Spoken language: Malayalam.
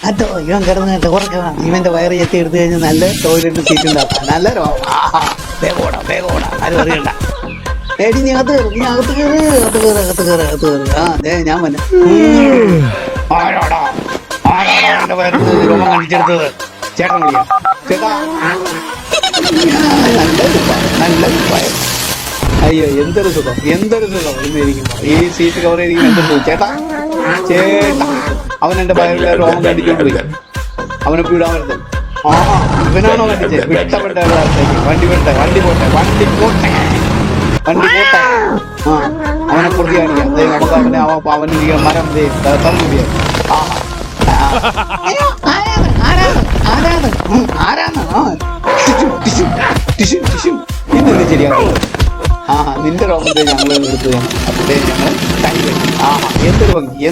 അതോ ഇവൻ കിടന്നിട്ട് കുറക്കണം. ഇവന്റെ വയറ് ചെത്തി എടുത്തു കഴിഞ്ഞാൽ നല്ല ടോയ്ലറ്റ് സീറ്റ് ഉണ്ടാക്കാം. നല്ല വേഗോടാ ആരും അറിയണ്ട. എടി നീ അകത്ത് കയറി, നീ അകത്ത് കയറ്. ആ അതെ ഞാൻ വന്നെ. ആരാടാ എന്റെ വയറിൽ രോമം കാണിച്ചെടുത്തത്? ചേട്ടൻ വിളിക്കാം. ചേട്ടാ നല്ല ഭയം. അയ്യോ എന്തൊരു സുഖം ഇന്നിരിക്കുമ്പോ ഈ സീറ്റ് കവർ ചെയ്തിരിക്കും. എന്തൊരു സുഖം. ചേട്ടാ അവൻ എന്റെ വയറിലെ രോമം കണ്ടിച്ചോണ്ട് പോയി. അവനെ വിടാൻ വരുന്നത്. ആഹാ ഇവനാണോ കണ്ടിച്ചത്? വിട്ടപ്പെട്ട വണ്ടി പോട്ടെ ആ അവനെ കുറിച്ച് കാണിക്കാം. നമുക്ക് അവന് മരം ഇന്ന് ശരിയാക്കും. ആ നിന്റെ രോമത്തെ ഞങ്ങൾ എടുത്ത് അപ്പോഴേ ഞങ്ങൾ ആഹാ എന്തൊരു ഭംഗി